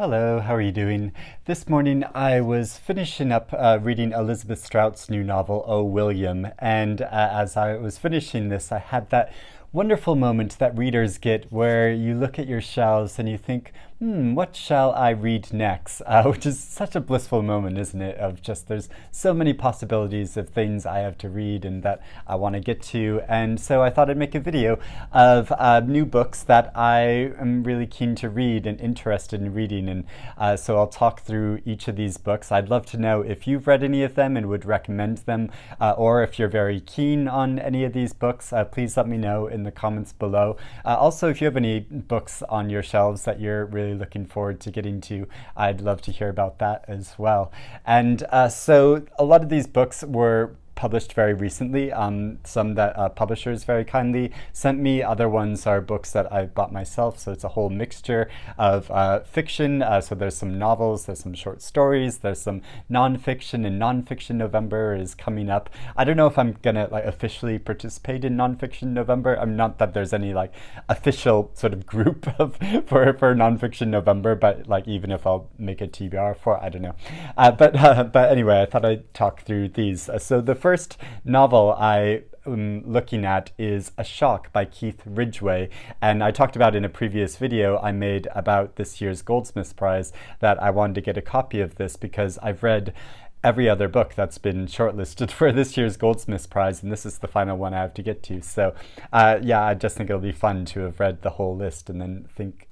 Hello, how are you doing? This morning I was finishing up reading Elizabeth Strout's new novel, Oh William, and as I was finishing this, I had that wonderful moment that readers get where you look at your shelves and you think, what shall I read next? Which is such a blissful moment, isn't it? Of just there's so many possibilities of things I have to read and that I want to get to. And so I thought I'd make a video of new books that I am really keen to read and interested in reading. And so I'll talk through each of these books. I'd love to know if you've read any of them and would recommend them, or if you're very keen on any of these books, please let me know in the comments below. Also, if you have any books on your shelves that you're really looking forward to getting to, I'd love to hear about that as well. And so a lot of these books were published very recently. Some that publishers very kindly sent me. Other ones are books that I bought myself. So it's a whole mixture of fiction. So there's some novels, there's some short stories, there's some nonfiction, and Nonfiction November is coming up. I don't know if I'm gonna officially participate in Nonfiction November. I'm not that there's any official sort of group of for Nonfiction November, but even if I'll make a TBR for it, I don't know. But anyway, I thought I'd talk through these. So the first novel I am looking at is A Shock by Keith Ridgway, and I talked about in a previous video I made about this year's Goldsmiths Prize that I wanted to get a copy of this because I've read every other book that's been shortlisted for this year's Goldsmiths Prize, and this is the final one I have to get to. So yeah, I just think it'll be fun to have read the whole list and then think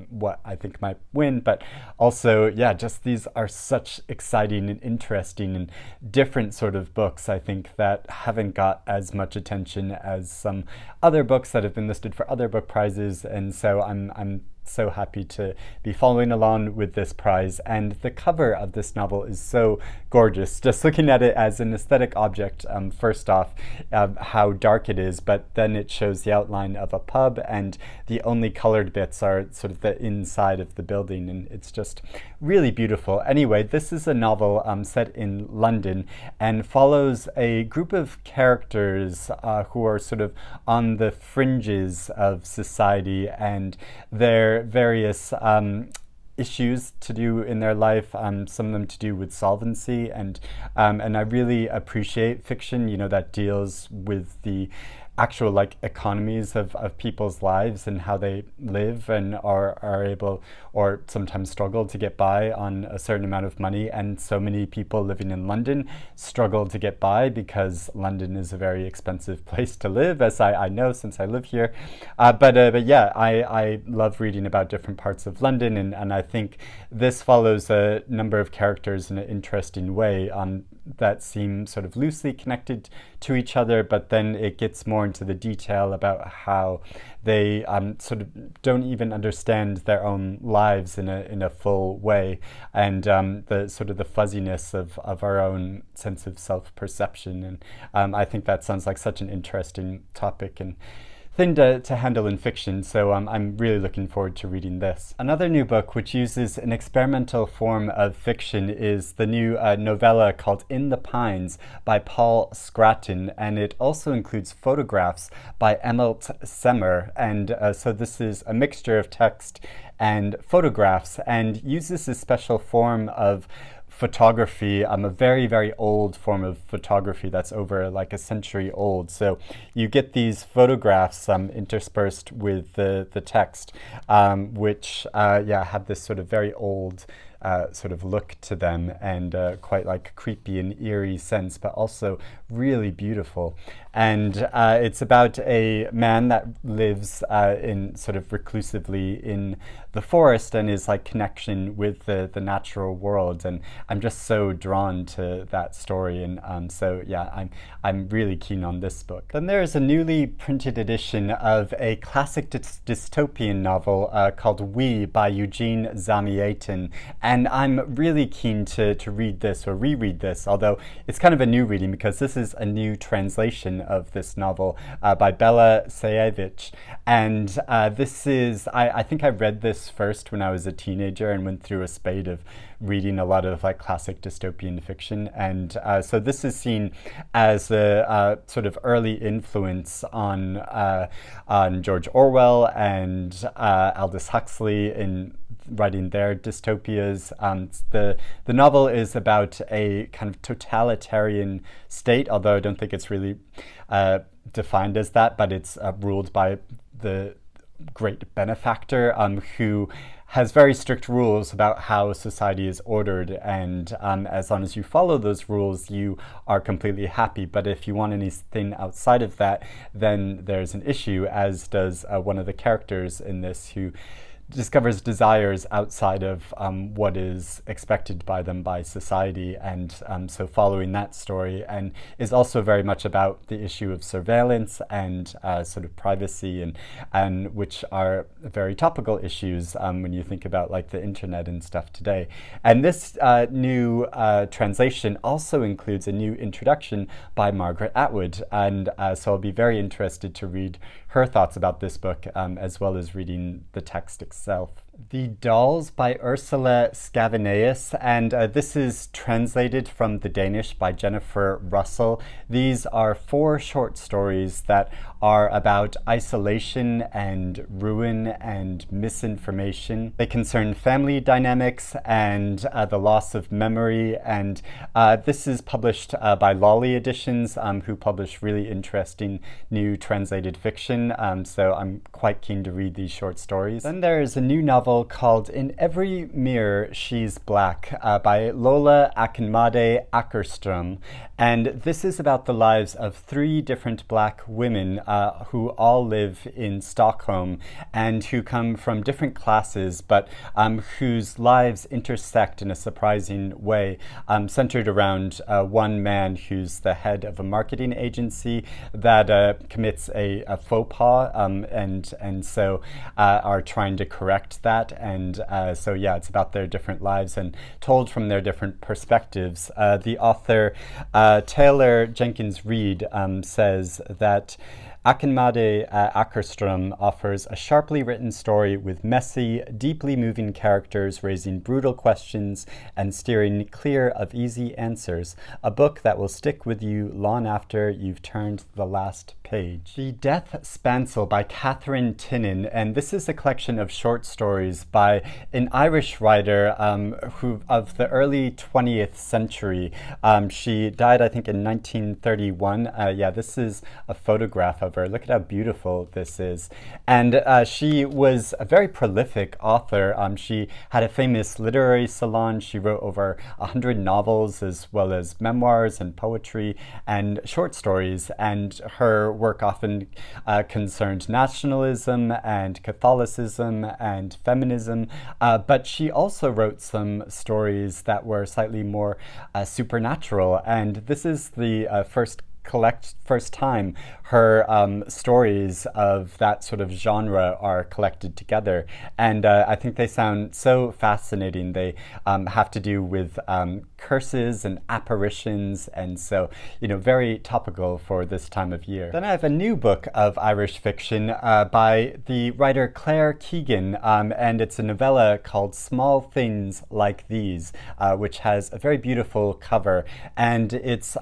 what I think might win. But also, yeah, just these are such exciting and interesting and different sort of books, I think, that haven't got as much attention as some other books that have been listed for other book prizes. And so I'm so happy to be following along with this prize. And the cover of this novel is so gorgeous, just looking at it as an aesthetic object. First off, how dark it is, but then it shows the outline of a pub, and the only colored bits are sort of the inside of the building, and it's just really beautiful. Anyway, this is a novel set in London and follows a group of characters who are sort of on the fringes of society, and their various issues to do in their life, some of them to do with solvency, and I really appreciate fiction, that deals with the actual economies of people's lives and how they live and are able or sometimes struggle to get by on a certain amount of money. And so many people living in London struggle to get by because London is a very expensive place to live, as I know since I live here. But yeah, I love reading about different parts of London, and I think this follows a number of characters in an interesting way that seem sort of loosely connected to each other, but then it gets more into the detail about how they sort of don't even understand their own lives in a full way, and the sort of the fuzziness of our own sense of self-perception. And I think that sounds like such an interesting topic and thing to handle in fiction, so I'm really looking forward to reading this. Another new book which uses an experimental form of fiction is the new novella called In the Pines by Paul Scraton, and it also includes photographs by Emmet Semmer, and so this is a mixture of text and photographs and uses a special form of photography, a very, very old form of photography that's over a century old. So you get these photographs interspersed with the text, which have this sort of very old sort of look to them, and quite creepy and eerie sense, but also really beautiful. And it's about a man that lives in sort of reclusively in the forest and his connection with the natural world, and I'm just so drawn to that story. And so yeah, I'm really keen on this book. Then there is a newly printed edition of a classic dystopian novel called We by Yevgeny Zamyatin, and I'm really keen to read this or reread this, although it's kind of a new reading because this is a new translation version of this novel by Bella Sayevich. And this is, I think I read this first when I was a teenager and went through a spate of reading a lot of like classic dystopian fiction. And so this is seen as a sort of early influence on George Orwell and Aldous Huxley in writing their dystopias. The novel is about a kind of totalitarian state, although I don't think it's really defined as that, but it's ruled by the great benefactor who has very strict rules about how society is ordered, and as long as you follow those rules, you are completely happy. But if you want anything outside of that, then there's an issue, as does one of the characters in this, who discovers desires outside of what is expected by them by society, and so following that story, and is also very much about the issue of surveillance and sort of privacy, and which are very topical issues when you think about like the internet and stuff today. And this new translation also includes a new introduction by Margaret Atwood, and so I'll be very interested to read her thoughts about this book, as well as reading the text itself. The Dolls by Ursula Scavenius, and this is translated from the Danish by Jennifer Russell. These are 4 short stories that are about isolation and ruin and misinformation. They concern family dynamics and the loss of memory, and this is published by Lolly Editions, who publish really interesting new translated fiction, so I'm quite keen to read these short stories. Then there is a new novel called In Every Mirror She's Black by Lola, Akinmade, Akerstrom, and this is about the lives of 3 different black women who all live in Stockholm and who come from different classes, but whose lives intersect in a surprising way, centered around one man who's the head of a marketing agency that commits a faux pas, and so are trying to correct that. And so yeah, it's about their different lives and told from their different perspectives. The author Taylor Jenkins Reid says that Akinmade Akerstrom offers a sharply written story with messy, deeply moving characters raising brutal questions and steering clear of easy answers. A book that will stick with you long after you've turned the last page. The Death Spancel by Katharine Tynan, and this is a collection of short stories by an Irish writer who of the early 20th century. She died, I think, in 1931. Yeah, this is a photograph of her. Look at how beautiful this is. And she was a very prolific author. She had a famous literary salon. She wrote over 100 novels, as well as memoirs and poetry and short stories. And her work often concerned nationalism and Catholicism and feminism. But she also wrote some stories that were slightly more supernatural. And this is the first time her stories of that sort of genre are collected together, and I think they sound so fascinating. They have to do with curses and apparitions, and so, you know, very topical for this time of year. Then I have a new book of Irish fiction by the writer Claire Keegan, and it's a novella called Small Things Like These, which has a very beautiful cover, and it's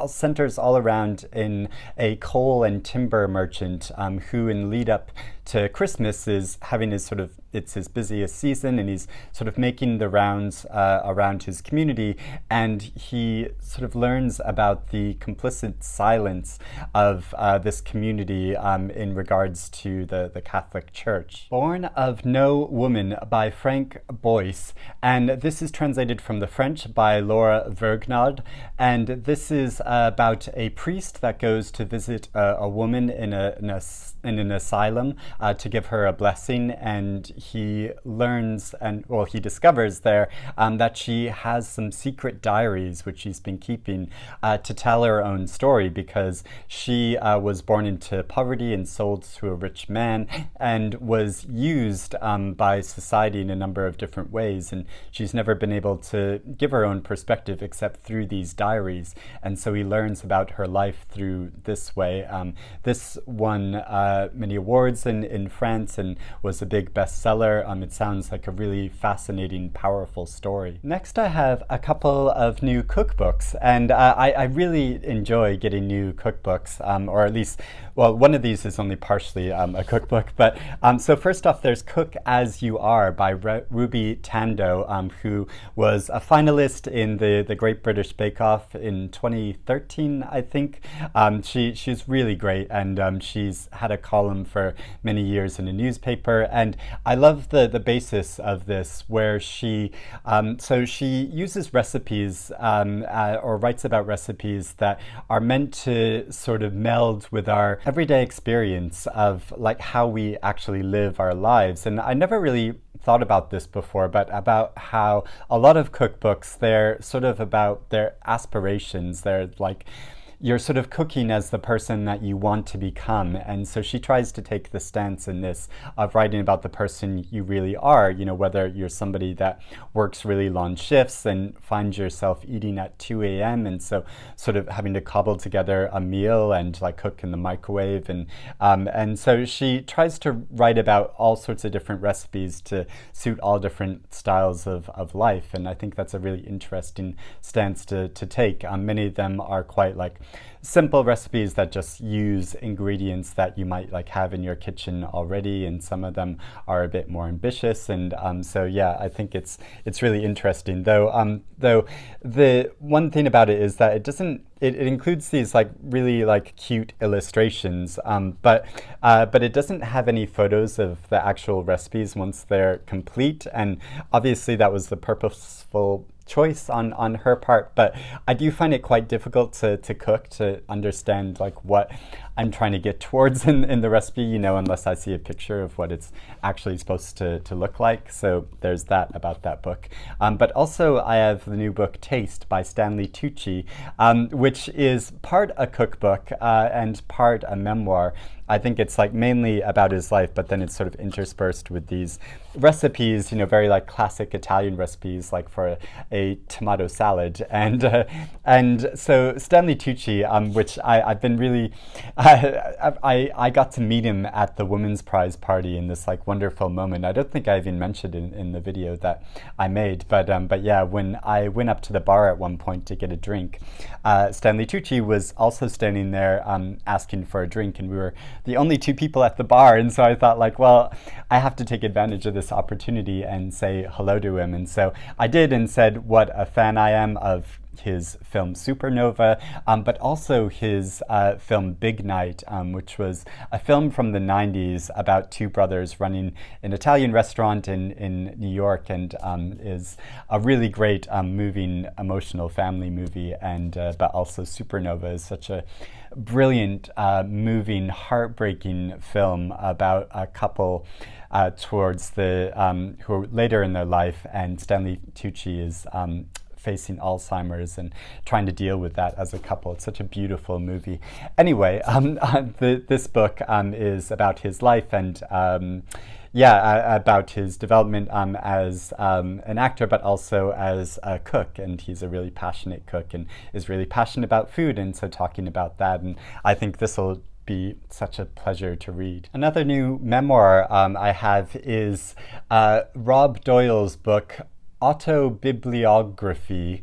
centers all around in a coal and timber merchant who, in lead up to Christmas, is having it's his busiest season, and he's sort of making the rounds around his community, and he sort of learns about the complicit silence of this community in regards to the Catholic Church. Born of No Woman by Franck Bouysse, and this is translated from the French by Laura Vergnard, and this is about a priest that goes to visit a woman in an asylum, to give her a blessing, and he learns, and well, he discovers there that she has some secret diaries which she's been keeping to tell her own story, because she was born into poverty and sold to a rich man and was used by society in a number of different ways, and she's never been able to give her own perspective except through these diaries. And so he learns about her life through this way. This won many awards in France and was a big bestseller. It sounds like a really fascinating, powerful story. Next, I have a couple of new cookbooks, and I really enjoy getting new cookbooks, or at least, well, one of these is only partially a cookbook. But so first off, there's Cook As You Are by Ruby Tandoh, who was a finalist in the Great British Bake Off in 2013, I think. She's really great, and she's had a column for many years in a newspaper. And I love the basis of this, where she uses recipes or writes about recipes that are meant to sort of meld with our everyday experience of like how we actually live our lives. And I never really thought about this before, but about how a lot of cookbooks, they're sort of about their aspirations. They're like, you're sort of cooking as the person that you want to become. And so she tries to take the stance in this of writing about the person you really are, you know, whether you're somebody that works really long shifts and finds yourself eating at 2 a.m. and so sort of having to cobble together a meal and like cook in the microwave. And so she tries to write about all sorts of different recipes to suit all different styles of life. And I think that's a really interesting stance to take. Many of them are quite like simple recipes that just use ingredients that you might like have in your kitchen already, and some of them are a bit more ambitious. And so yeah, I think it's really interesting. Though the one thing about it is that it includes these like really like cute illustrations, but it doesn't have any photos of the actual recipes once they're complete. And obviously that was the purposeful choice on her part, but I do find it quite difficult to cook, to understand like what I'm trying to get towards in the recipe, you know, unless I see a picture of what it's actually supposed to look like. So there's that about that book. But also I have the new book Taste by Stanley Tucci, which is part a cookbook and part a memoir. I think it's like mainly about his life, but then it's sort of interspersed with these recipes, you know, very like classic Italian recipes, like for a tomato salad. And so Stanley Tucci, which I've been really, I got to meet him at the Women's Prize party in this like wonderful moment. I don't think I even mentioned it in the video that I made, but yeah, when I went up to the bar at one point to get a drink, Stanley Tucci was also standing there asking for a drink, and we were the only two people at the bar. And so I thought like, well, I have to take advantage of this opportunity and say hello to him. And so I did, and said what a fan I am of his film Supernova, but also his film Big Night, which was a film from the 90s about two brothers running an Italian restaurant in New York, and is a really great moving, emotional family movie. And but also Supernova is such a brilliant, moving, heartbreaking film about a couple towards the who are later in their life, and Stanley Tucci is facing Alzheimer's and trying to deal with that as a couple. It's such a beautiful movie. Anyway, this book is about his life and about his development as an actor, but also as a cook. And he's a really passionate cook and is really passionate about food, and so talking about that. And I think this will be such a pleasure to read. Another new memoir I have is Rob Doyle's book Autobibliography.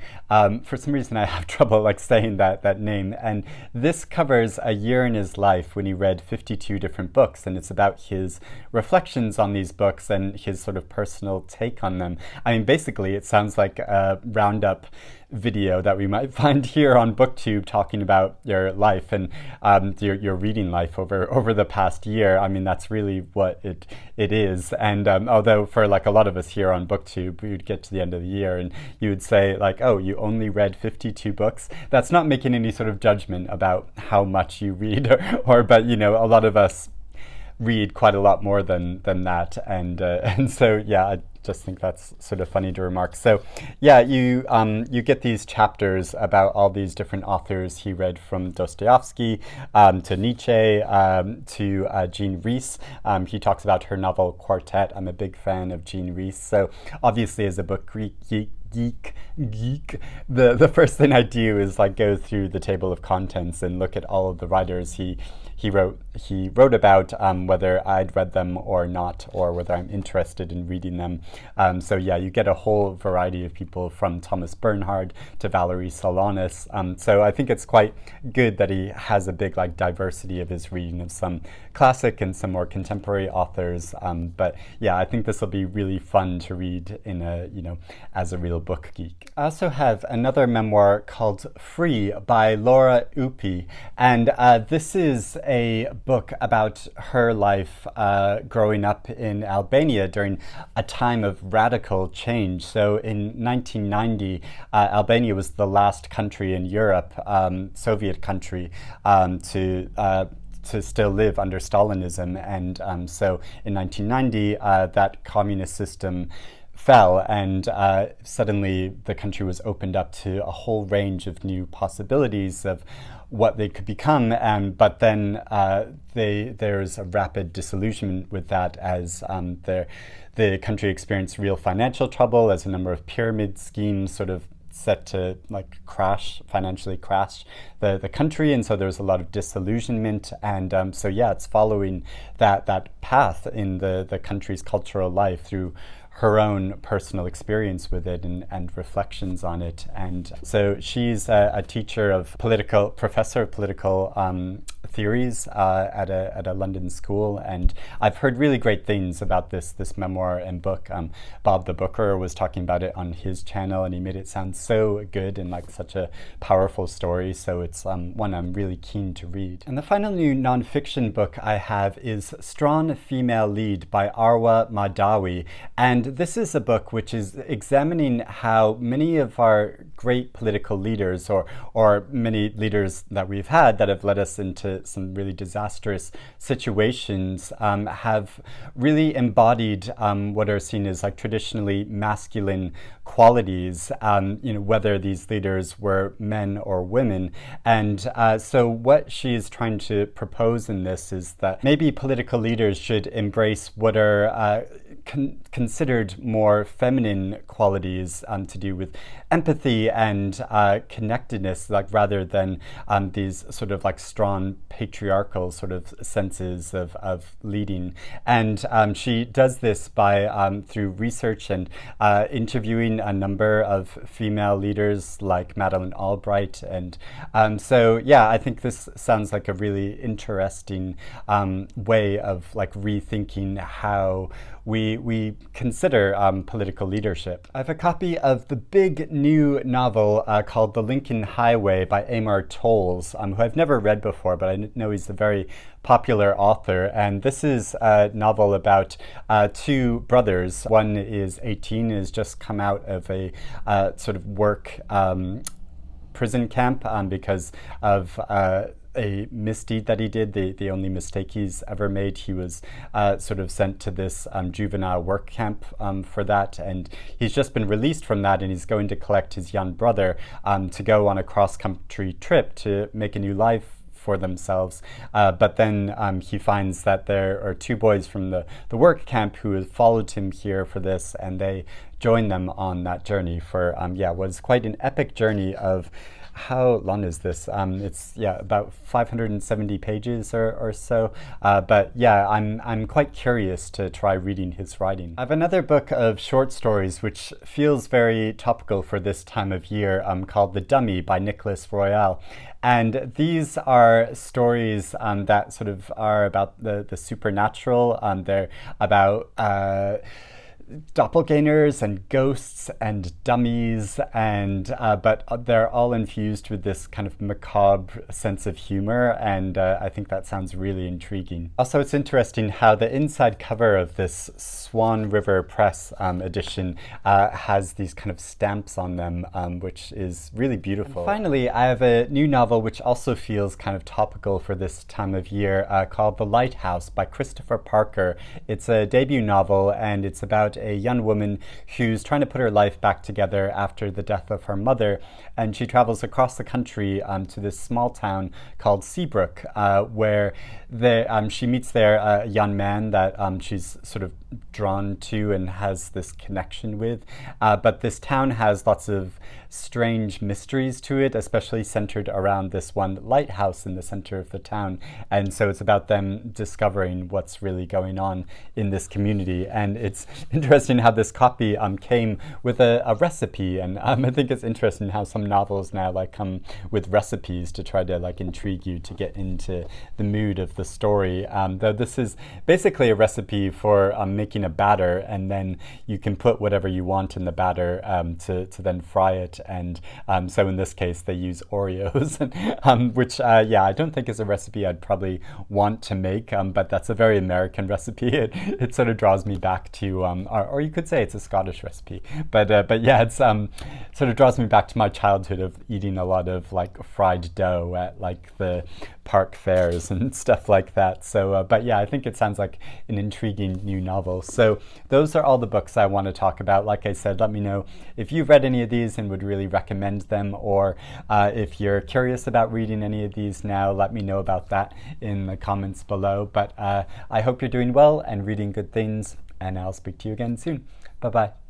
For some reason I have trouble like saying that name, and this covers a year in his life when he read 52 different books, and it's about his reflections on these books and his sort of personal take on them. I mean, basically it sounds like a roundup video that we might find here on BookTube, talking about your life and your reading life over the past year. I mean, that's really what it is. And although for like a lot of us here on BookTube, we would get to the end of the year and you would say like, oh, you only read 52 books. That's not making any sort of judgment about how much you read, but you know, a lot of us read quite a lot more than that, and and so yeah, I just think that's sort of funny to remark. So yeah, you get these chapters about all these different authors he read, from Dostoevsky to Nietzsche to Jean Rhys. He talks about her novel Quartet. I'm a big fan of Jean Rhys. So obviously, as a book geek, the first thing I do is like go through the table of contents and look at all of the writers he wrote about, whether I'd read them or not, or whether I'm interested in reading them. So yeah, you get a whole variety of people, from Thomas Bernhard to Valerie Solanas. So I think it's quite good that he has a big like diversity of his reading of some classic and some more contemporary authors. But yeah, I think this will be really fun to read in a, as a real book geek. I also have another memoir called Free by Lea Ypi, and this is a book about her life growing up in Albania during a time of radical change. So in 1990, Albania was the last country in Europe, Soviet country, to still live under Stalinism, and so in 1990, that communist system fell, and suddenly the country was opened up to a whole range of new possibilities of what they could become, but then there's a rapid disillusionment with that, as the country experienced real financial trouble, as a number of pyramid schemes sort of set to like financially crash the country, and so there's a lot of disillusionment, and so yeah, it's following that path in the country's cultural life through her own personal experience with it and reflections on it. And so she's a professor of political theories at a London school, and I've heard really great things about this memoir and book. Bob the Booker was talking about it on his channel, and he made it sound so good and like such a powerful story, so it's one I'm really keen to read. And the final new nonfiction book I have is Strong Female Lead by Arwa Mahdawi, and this is a book which is examining how many of our great political leaders, or many leaders that we've had that have led us into some really disastrous situations, have really embodied what are seen as like traditionally masculine qualities, whether these leaders were men or women. And so what she is trying to propose in this is that maybe political leaders should embrace what are considered more feminine qualities to do with empathy and connectedness, like rather than these sort of like strong patriarchal sort of senses of leading. And she does this by through research and interviewing a number of female leaders like Madeleine Albright. And so yeah, I think this sounds like a really interesting way of like rethinking how we consider political leadership. I have a copy of the big new novel called The Lincoln Highway by Amor Towles, who I've never read before, but I know he's a very popular author. And this is a novel about two brothers. One is 18, has just come out of a sort of work prison camp because of a misdeed that he did, the only mistake he's ever made. He was sort of sent to this juvenile work camp for that, and he's just been released from that, and he's going to collect his young brother to go on a cross-country trip to make a new life for themselves. But then he finds that there are two boys from the work camp who have followed him here for this, and they join them on that journey for, was quite an epic journey of, how long is this? It's about 570 pages or so. But yeah, I'm quite curious to try reading his writing. I have another book of short stories which feels very topical for this time of year, called The Dummy by Nicholas Royle. And these are stories that sort of are about the supernatural. They're about doppelgangers and ghosts and dummies, and but they're all infused with this kind of macabre sense of humor, and I think that sounds really intriguing. Also, it's interesting how the inside cover of this Swan River Press edition has these kind of stamps on them, which is really beautiful. And finally, I have a new novel which also feels kind of topical for this time of year, called The Lighthouse by Christopher Parker. It's a debut novel, and it's about a young woman who's trying to put her life back together after the death of her mother, and she travels across the country to this small town called Seabrook, where she meets there a young man that she's sort of drawn to and has this connection with. But this town has lots of strange mysteries to it, especially centered around this one lighthouse in the center of the town. And so it's about them discovering what's really going on in this community. And it's interesting how this copy came with a recipe. And I think it's interesting how some novels now come with recipes to try to intrigue you to get into the mood of the story. Though this is basically a recipe for making a batter, and then you can put whatever you want in the batter to then fry it. And so in this case, they use Oreos, which, I don't think is a recipe I'd probably want to make, but that's a very American recipe. It sort of draws me back to, or you could say it's a Scottish recipe, but it's sort of draws me back to my childhood of eating a lot of fried dough at the park fairs and stuff like that. So, I think it sounds like an intriguing new novel. So those are all the books I want to talk about. Like I said, let me know if you've read any of these and would really recommend them, or if you're curious about reading any of these now, let me know about that in the comments below. But I hope you're doing well and reading good things, and I'll speak to you again soon. Bye-bye.